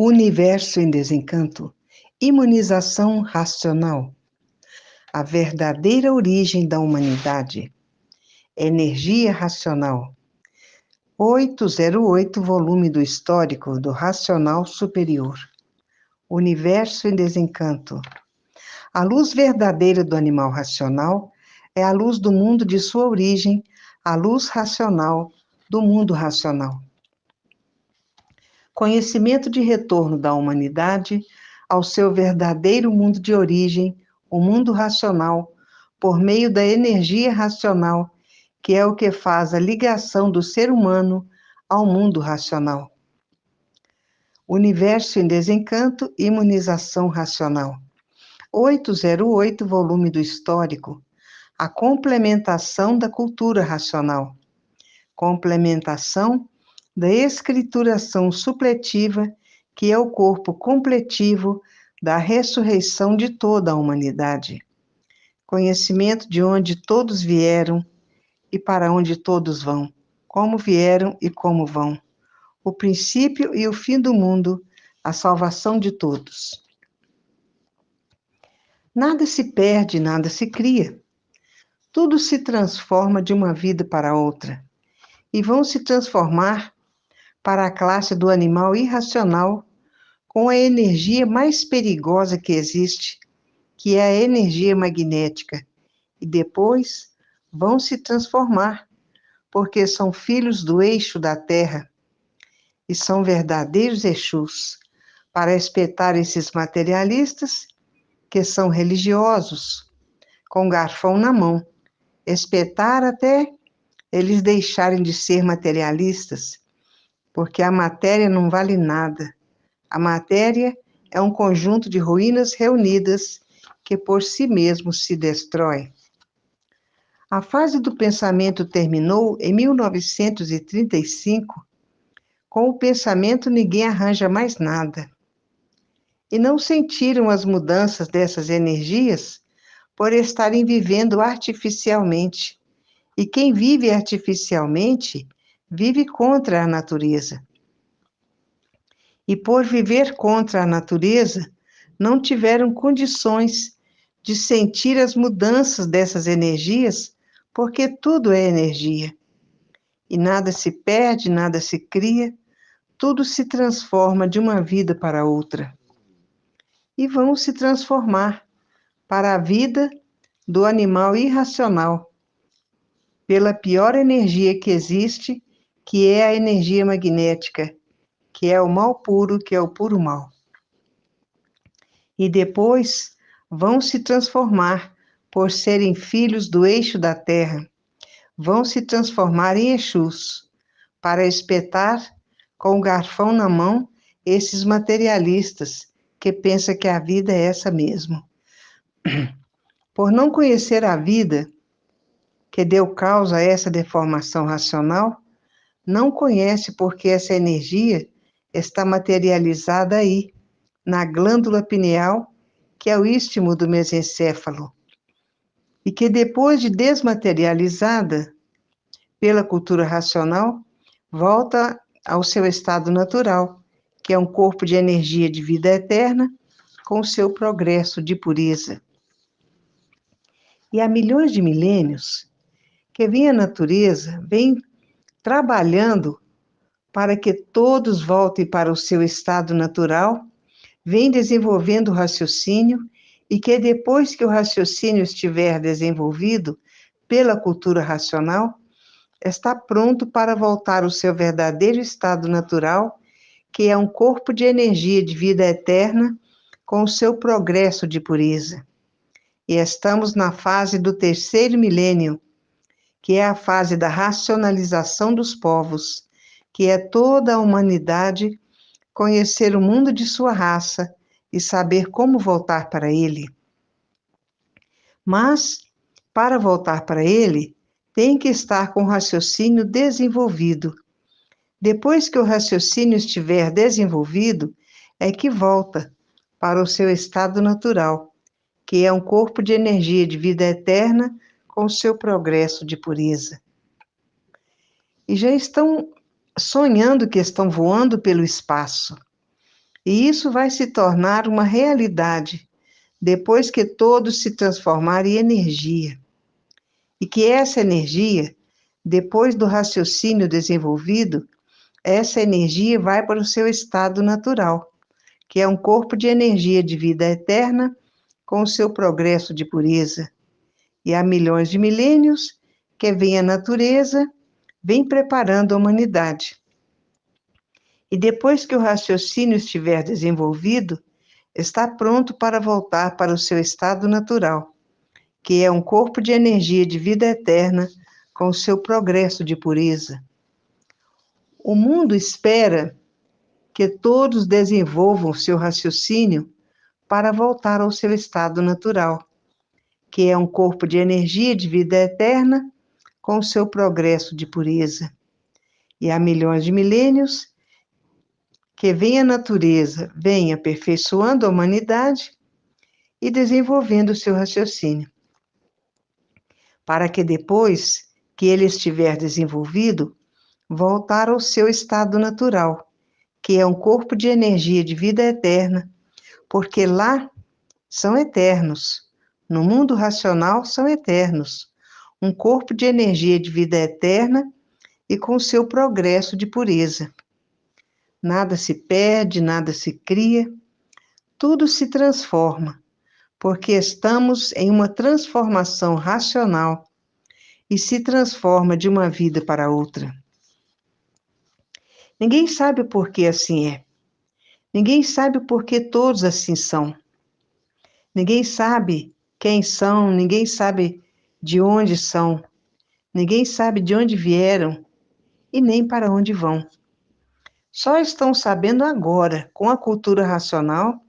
Universo em desencanto, imunização racional, a verdadeira origem da humanidade, energia racional. 808, volume do Histórico do Racional Superior. Universo em desencanto. A luz verdadeira do animal racional é a luz do mundo de sua origem, a luz racional do mundo racional. Conhecimento de retorno da humanidade ao seu verdadeiro mundo de origem, o mundo racional, por meio da energia racional, que é o que faz a ligação do ser humano ao mundo racional. Universo em desencanto, imunização racional. 808, volume do Histórico. A complementação da cultura racional. Complementação da escrituração supletiva, que é o corpo completivo da ressurreição de toda a humanidade. Conhecimento de onde todos vieram e para onde todos vão, como vieram e como vão. O princípio e o fim do mundo, a salvação de todos. Nada se perde, nada se cria. Tudo se transforma de uma vida para outra. E vão se transformar para a classe do animal irracional com a energia mais perigosa que existe, que é a energia magnética. E depois vão se transformar, porque são filhos do eixo da Terra e são verdadeiros Exus, para espetar esses materialistas que são religiosos, com garfão na mão, espetar até eles deixarem de ser materialistas, porque a matéria não vale nada. A matéria é um conjunto de ruínas reunidas que por si mesmo se destrói. A fase do pensamento terminou em 1935. Com o pensamento ninguém arranja mais nada. E não sentiram as mudanças dessas energias por estarem vivendo artificialmente. E quem vive artificialmente vive contra a natureza. E por viver contra a natureza, não tiveram condições de sentir as mudanças dessas energias, porque tudo é energia. E nada se perde, nada se cria, tudo se transforma de uma vida para outra. E vão se transformar para a vida do animal irracional, pela pior energia que existe, que é a energia magnética, que é o mal puro, que é o puro mal. E depois vão se transformar por serem filhos do eixo da Terra, vão se transformar em Exus, para espetar com o garfão na mão esses materialistas que pensam que a vida é essa mesmo. Por não conhecer a vida, que deu causa a essa deformação racional, não conhece porque essa energia está materializada aí, na glândula pineal, que é o istmo do mesencéfalo, e que depois de desmaterializada pela cultura racional, volta ao seu estado natural, que é um corpo de energia de vida eterna, com o seu progresso de pureza. E há milhões de milênios que a natureza vem trabalhando para que todos voltem para o seu estado natural, vem desenvolvendo o raciocínio e que depois que o raciocínio estiver desenvolvido pela cultura racional, está pronto para voltar ao seu verdadeiro estado natural, que é um corpo de energia de vida eterna com o seu progresso de pureza. E estamos na fase do terceiro milênio, que é a fase da racionalização dos povos, que é toda a humanidade conhecer o mundo de sua raça e saber como voltar para ele. Mas, para voltar para ele, tem que estar com o raciocínio desenvolvido. Depois que o raciocínio estiver desenvolvido, é que volta para o seu estado natural, que é um corpo de energia de vida eterna com o seu progresso de pureza. E já estão sonhando que estão voando pelo espaço. E isso vai se tornar uma realidade depois que todos se transformarem em energia. E que essa energia, depois do raciocínio desenvolvido, essa energia vai para o seu estado natural, que é um corpo de energia de vida eterna com o seu progresso de pureza. E há milhões de milênios que vem a natureza, vem preparando a humanidade. E depois que o raciocínio estiver desenvolvido, está pronto para voltar para o seu estado natural, que é um corpo de energia de vida eterna com o seu progresso de pureza. O mundo espera que todos desenvolvam seu raciocínio para voltar ao seu estado natural, que é um corpo de energia de vida eterna com o seu progresso de pureza. E há milhões de milênios que vem a natureza, vem aperfeiçoando a humanidade e desenvolvendo o seu raciocínio, para que depois que ele estiver desenvolvido, voltar ao seu estado natural, que é um corpo de energia de vida eterna, porque lá são eternos. No mundo racional são eternos. Um corpo de energia de vida eterna e com seu progresso de pureza. Nada se perde, nada se cria, tudo se transforma, porque estamos em uma transformação racional e se transforma de uma vida para outra. Ninguém sabe por que assim é. Ninguém sabe por que todos assim são. Ninguém sabe quem são, ninguém sabe de onde são, ninguém sabe de onde vieram e nem para onde vão. Só estão sabendo agora, com a cultura racional,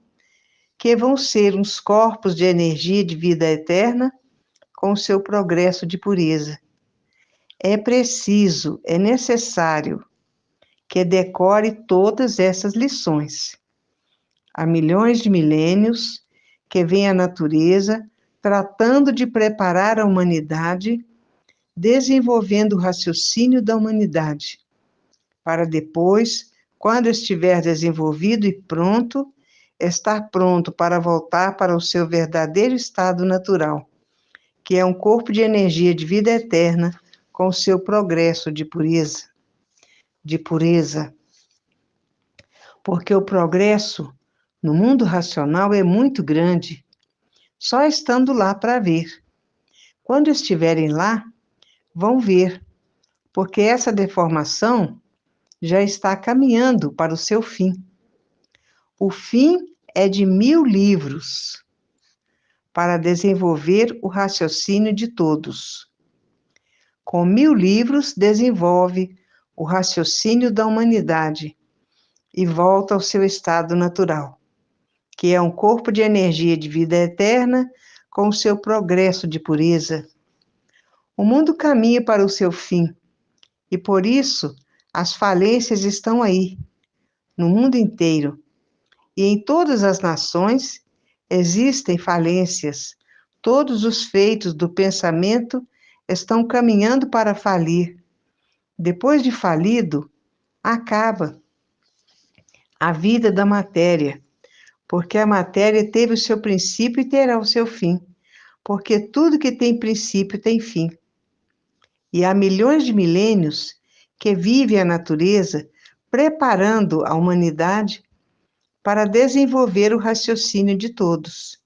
que vão ser uns corpos de energia de vida eterna com o seu progresso de pureza. É preciso, é necessário que decore todas essas lições. Há milhões de milênios que vem a natureza tratando de preparar a humanidade, desenvolvendo o raciocínio da humanidade, para depois, quando estiver desenvolvido e pronto, estar pronto para voltar para o seu verdadeiro estado natural, que é um corpo de energia de vida eterna com o seu progresso de pureza. De pureza. Porque o progresso no mundo racional é muito grande, só estando lá para ver. Quando estiverem lá, vão ver, porque essa deformação já está caminhando para o seu fim. O fim é de 1000 livros para desenvolver o raciocínio de todos. Com 1000 livros, desenvolve o raciocínio da humanidade e volta ao seu estado natural, que é um corpo de energia de vida eterna com o seu progresso de pureza. O mundo caminha para o seu fim, e por isso as falências estão aí, no mundo inteiro. E em todas as nações existem falências. Todos os feitos do pensamento estão caminhando para falir. Depois de falido, acaba a vida da matéria, porque a matéria teve o seu princípio e terá o seu fim, porque tudo que tem princípio tem fim. E há milhões de milênios que vive a natureza preparando a humanidade para desenvolver o raciocínio de todos.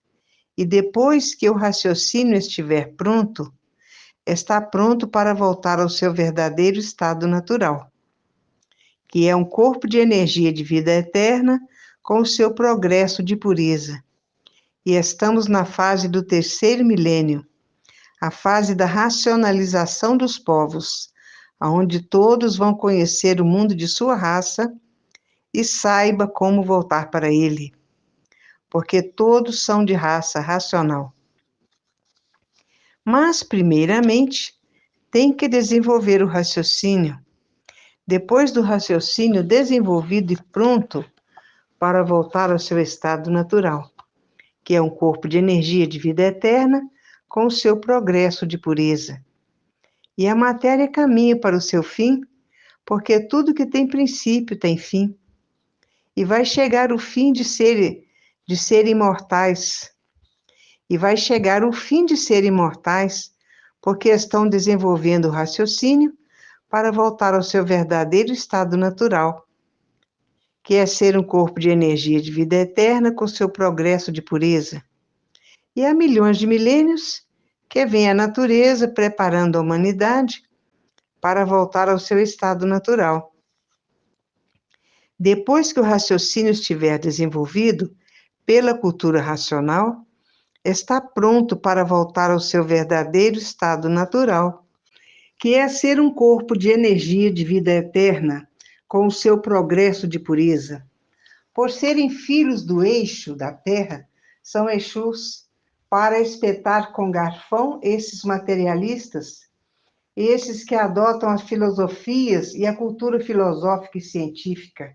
E depois que o raciocínio estiver pronto, está pronto para voltar ao seu verdadeiro estado natural, que é um corpo de energia de vida eterna com o seu progresso de pureza. E estamos na fase do terceiro milênio, a fase da racionalização dos povos, onde todos vão conhecer o mundo de sua raça e saiba como voltar para ele, porque todos são de raça racional. Mas, primeiramente, tem que desenvolver o raciocínio. Depois do raciocínio desenvolvido e pronto para voltar ao seu estado natural, que é um corpo de energia de vida eterna com o seu progresso de pureza. E a matéria caminha para o seu fim, porque tudo que tem princípio tem fim. E vai chegar o fim de ser imortais. E vai chegar o fim de ser imortais, porque estão desenvolvendo o raciocínio para voltar ao seu verdadeiro estado natural, que é ser um corpo de energia de vida eterna com seu progresso de pureza. E há milhões de milênios que vem a natureza preparando a humanidade para voltar ao seu estado natural. Depois que o raciocínio estiver desenvolvido pela cultura racional, está pronto para voltar ao seu verdadeiro estado natural, que é ser um corpo de energia de vida eterna, com o seu progresso de pureza. Por serem filhos do eixo da Terra, são Exus para espetar com garfão esses materialistas, esses que adotam as filosofias e a cultura filosófica e científica.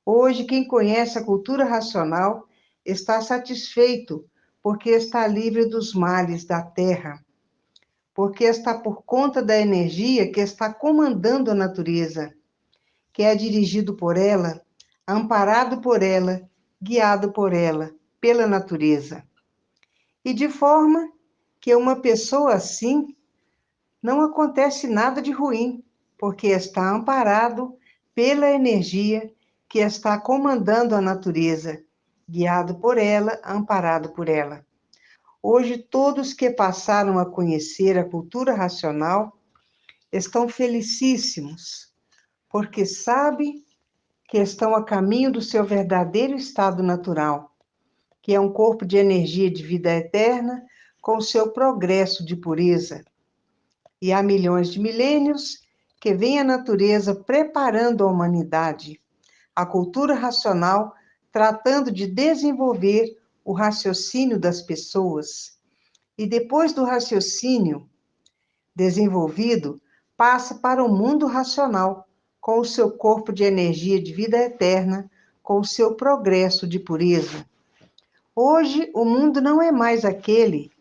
Hoje, quem conhece a cultura racional está satisfeito, porque está livre dos males da Terra, porque está por conta da energia que está comandando a natureza, que é dirigido por ela, amparado por ela, guiado por ela, pela natureza. E de forma que uma pessoa assim não acontece nada de ruim, porque está amparado pela energia que está comandando a natureza, guiado por ela, amparado por ela. Hoje, todos que passaram a conhecer a cultura racional estão felicíssimos, porque sabem que estão a caminho do seu verdadeiro estado natural, que é um corpo de energia de vida eterna com o seu progresso de pureza. E há milhões de milênios que vem a natureza preparando a humanidade, a cultura racional tratando de desenvolver o raciocínio das pessoas. E depois do raciocínio desenvolvido, passa para o mundo racional, com o seu corpo de energia de vida eterna, com o seu progresso de pureza. Hoje, o mundo não é mais aquele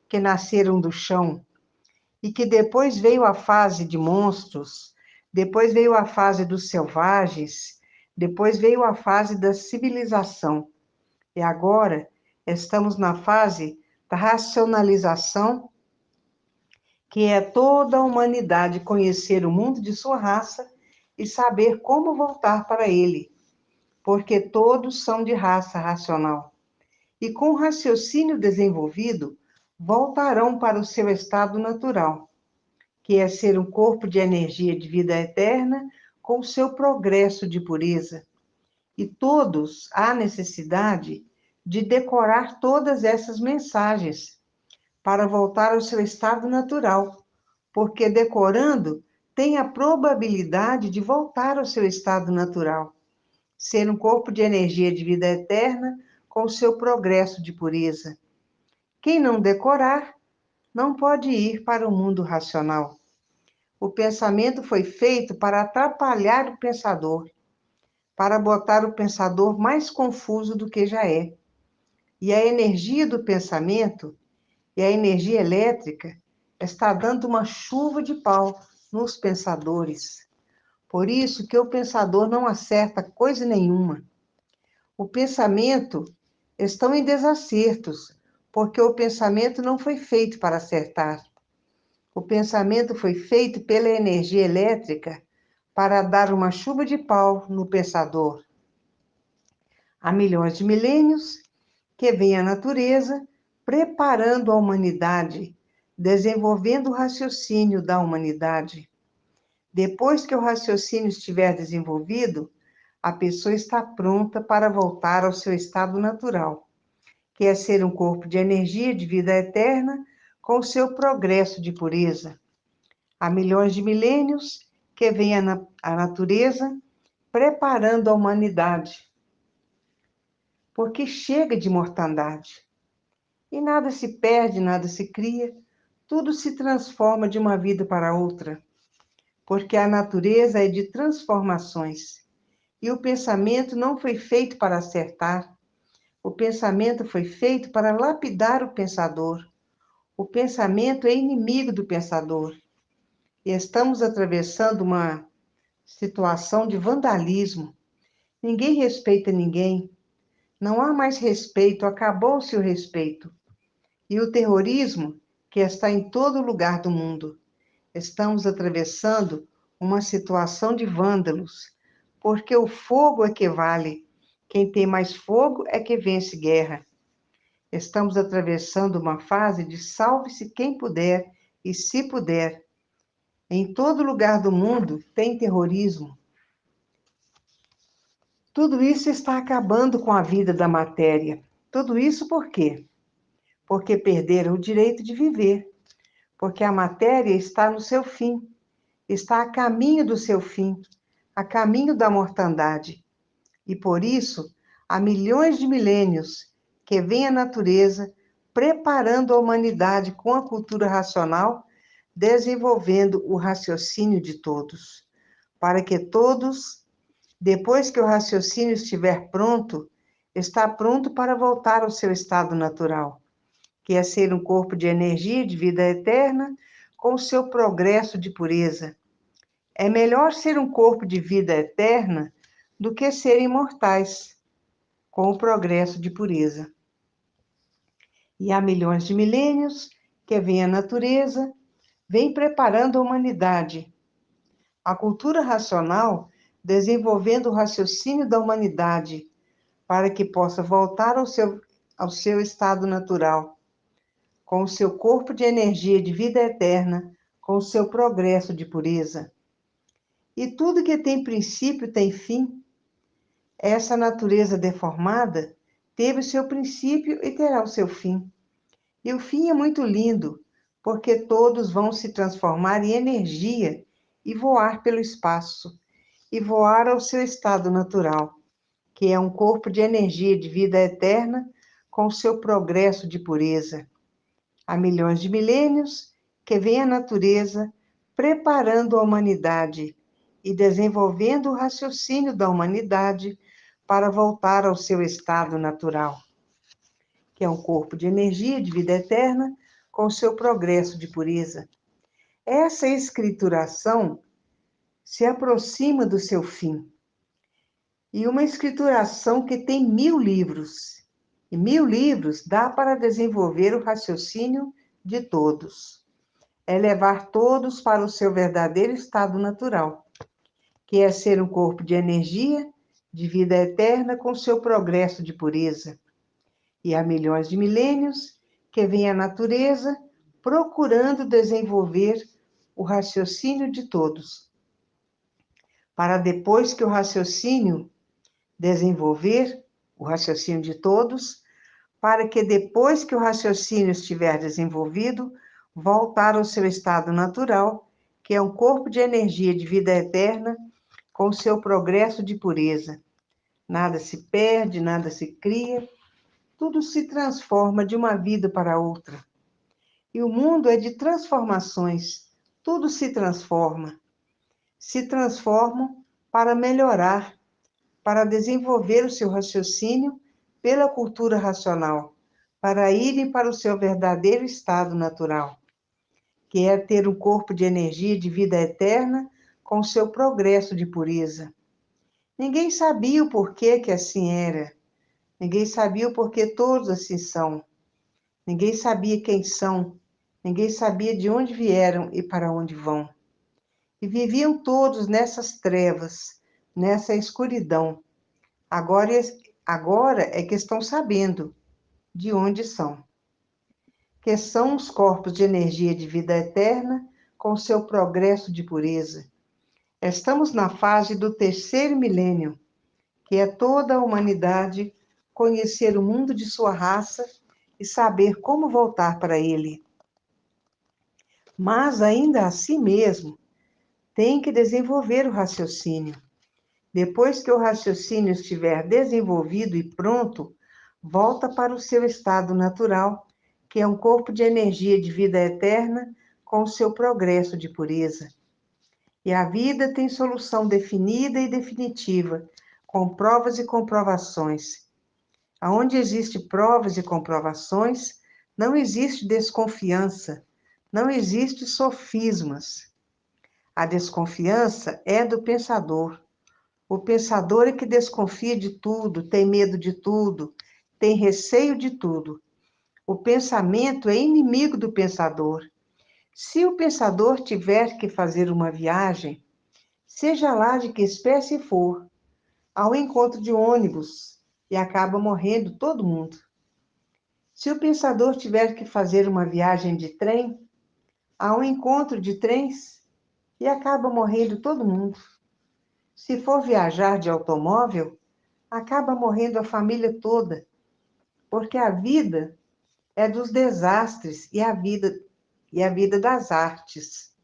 que nasceram do chão e que depois veio a fase de monstros, depois veio a fase dos selvagens, depois veio a fase da civilização. E agora estamos na fase da racionalização, que é toda a humanidade conhecer o mundo de sua raça e saber como voltar para ele, porque todos são de raça racional. E com o raciocínio desenvolvido, voltarão para o seu estado natural, que é ser um corpo de energia de vida eterna com o seu progresso de pureza. E todos há necessidade de decorar todas essas mensagens para voltar ao seu estado natural, porque decorando tem a probabilidade de voltar ao seu estado natural, ser um corpo de energia de vida eterna com o seu progresso de pureza. Quem não decorar não pode ir para o mundo racional. O pensamento foi feito para atrapalhar o pensador, para botar o pensador mais confuso do que já é. E a energia do pensamento e a energia elétrica está dando uma chuva de pau nos pensadores. Por isso que o pensador não acerta coisa nenhuma. O pensamento estão em desacertos, porque o pensamento não foi feito para acertar. O pensamento foi feito pela energia elétrica para dar uma chuva de pau no pensador. Há milhões de milênios que vem a natureza preparando a humanidade, desenvolvendo o raciocínio da humanidade. Depois que o raciocínio estiver desenvolvido, a pessoa está pronta para voltar ao seu estado natural, que é ser um corpo de energia de vida eterna com o seu progresso de pureza. Há milhões de milênios que vem a natureza preparando a humanidade, porque chega de mortandade. E nada se perde, nada se cria, tudo se transforma de uma vida para outra, porque a natureza é de transformações. E o pensamento não foi feito para acertar, o pensamento foi feito para lapidar o pensador. O pensamento é inimigo do pensador. E estamos atravessando uma situação de vandalismo, Ninguém respeita ninguém. Não há mais respeito, acabou-se o respeito. E o terrorismo, que está em todo lugar do mundo. Estamos atravessando uma situação de vândalos, porque o fogo é que vale. Quem tem mais fogo é que vence guerra. Estamos atravessando uma fase de salve-se quem puder e se puder. Em todo lugar do mundo tem terrorismo. Tudo isso está acabando com a vida da matéria. Tudo isso por quê? Porque perderam o direito de viver. Porque a matéria está no seu fim. Está a caminho do seu fim, a caminho da mortandade. E por isso, há milhões de milênios que vem a natureza preparando a humanidade com a cultura racional, desenvolvendo o raciocínio de todos, para que todos, depois que o raciocínio estiver pronto, está pronto para voltar ao seu estado natural, que é ser um corpo de energia de vida eterna com o seu progresso de pureza. É melhor ser um corpo de vida eterna do que ser imortais, com o progresso de pureza. E há milhões de milênios que vem a natureza, vem preparando a humanidade. A cultura racional desenvolvendo o raciocínio da humanidade para que possa voltar ao seu estado natural, com o seu corpo de energia de vida eterna, com o seu progresso de pureza. E tudo que tem princípio tem fim. Essa natureza deformada teve o seu princípio e terá o seu fim. E o fim é muito lindo, porque todos vão se transformar em energia e voar pelo espaço, e voar ao seu estado natural, que é um corpo de energia de vida eterna com o seu progresso de pureza. Há milhões de milênios que vem a natureza preparando a humanidade e desenvolvendo o raciocínio da humanidade para voltar ao seu estado natural, que é um corpo de energia de vida eterna com o seu progresso de pureza. Essa escrituração se aproxima do seu fim. E uma escrituração que tem 1000 livros. E 1000 livros dá para desenvolver o raciocínio de todos. É levar todos para o seu verdadeiro estado natural, que é ser um corpo de energia, de vida eterna com seu progresso de pureza. E há milhões de milênios que vem a natureza procurando desenvolver o raciocínio de todos, para depois que o raciocínio desenvolver o raciocínio de todos, para que depois que o raciocínio estiver desenvolvido, voltar ao seu estado natural, que é um corpo de energia de vida eterna com seu progresso de pureza. Nada se perde, nada se cria, tudo se transforma de uma vida para outra. E o mundo é de transformações, tudo se transforma. Se transformam para melhorar, para desenvolver o seu raciocínio pela cultura racional, para irem para o seu verdadeiro estado natural, que é ter um corpo de energia de vida eterna com seu progresso de pureza. Ninguém sabia o porquê que assim era. Ninguém sabia o porquê todos assim são. Ninguém sabia quem são. Ninguém sabia de onde vieram e para onde vão. E viviam todos nessas trevas, nessa escuridão. Agora, agora é que estão sabendo de onde são. Que são os corpos de energia de vida eterna com seu progresso de pureza. Estamos na fase do terceiro milênio, que é toda a humanidade conhecer o mundo de sua raça e saber como voltar para ele. Mas ainda assim mesmo, tem que desenvolver o raciocínio. Depois que o raciocínio estiver desenvolvido e pronto, volta para o seu estado natural, que é um corpo de energia de vida eterna com o seu progresso de pureza. E a vida tem solução definida e definitiva, com provas e comprovações. Aonde existe provas e comprovações, não existe desconfiança, não existe sofismas. A desconfiança é do pensador. O pensador é que desconfia de tudo, tem medo de tudo, tem receio de tudo. O pensamento é inimigo do pensador. Se o pensador tiver que fazer uma viagem, seja lá de que espécie for, ao encontro de ônibus, e acaba morrendo todo mundo. Se o pensador tiver que fazer uma viagem de trem, ao encontro de trens, e acaba morrendo todo mundo. Se for viajar de automóvel, acaba morrendo a família toda, porque a vida é dos desastres e a vida das artes.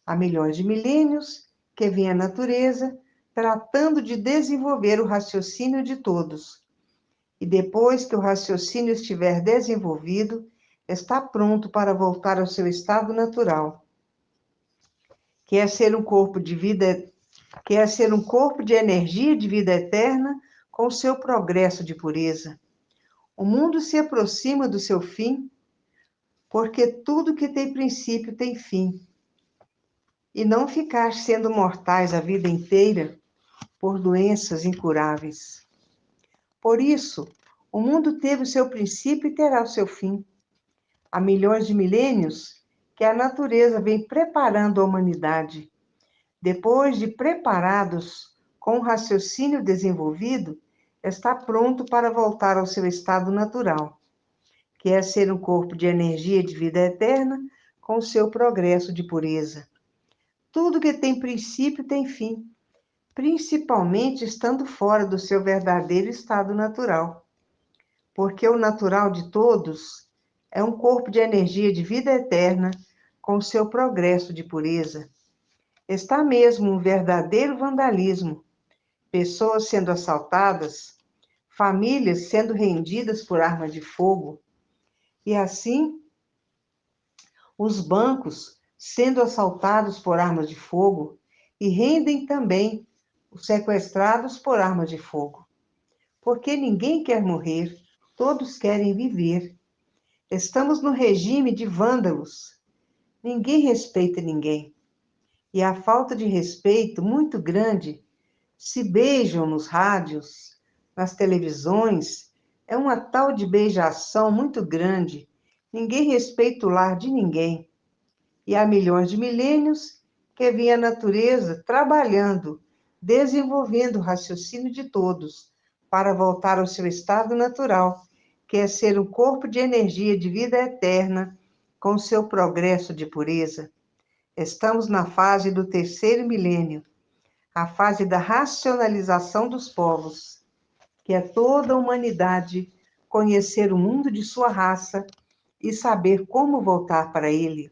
Há milhões de milênios que vem a natureza tratando de desenvolver o raciocínio de todos. E depois que o raciocínio estiver desenvolvido, está pronto para voltar ao seu estado natural, que é ser um corpo de vida, que é ser um corpo de energia de vida eterna com o seu progresso de pureza. O mundo se aproxima do seu fim, porque tudo que tem princípio tem fim. E não ficar sendo mortais a vida inteira por doenças incuráveis. Por isso, o mundo teve o seu princípio e terá o seu fim. Há milhões de milênios que a natureza vem preparando a humanidade. Depois de preparados com o raciocínio desenvolvido, está pronto para voltar ao seu estado natural, que é ser um corpo de energia de vida eterna com o seu progresso de pureza. Tudo que tem princípio tem fim, principalmente estando fora do seu verdadeiro estado natural. Porque o natural de todos é um corpo de energia de vida eterna com o seu progresso de pureza. Está mesmo um verdadeiro vandalismo, pessoas sendo assaltadas, famílias sendo rendidas por armas de fogo, e assim os bancos sendo assaltados por armas de fogo e rendem também os sequestrados por armas de fogo. Porque ninguém quer morrer, todos querem viver. Estamos no regime de vândalos. Ninguém respeita ninguém. E a falta de respeito muito grande se beijam nos rádios, nas televisões. É uma tal de beijação muito grande. Ninguém respeita o lar de ninguém. E há milhões de milênios que vem a natureza trabalhando, desenvolvendo o raciocínio de todos, para voltar ao seu estado natural, que é ser um corpo de energia de vida eterna, com seu progresso de pureza. Estamos na fase do terceiro milênio, a fase da racionalização dos povos, que é toda a humanidade conhecer o mundo de sua raça e saber como voltar para ele.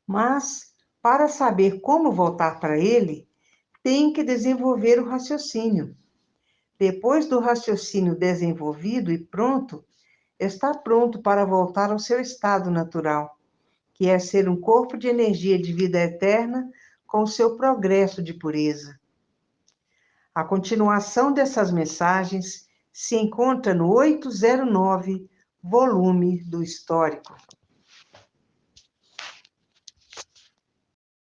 Mas, para saber como voltar para ele, tem que desenvolver o raciocínio. Depois do raciocínio desenvolvido e pronto, está pronto para voltar ao seu estado natural, que é ser um corpo de energia de vida eterna com o seu progresso de pureza. A continuação dessas mensagens se encontra no 809, volume do Histórico.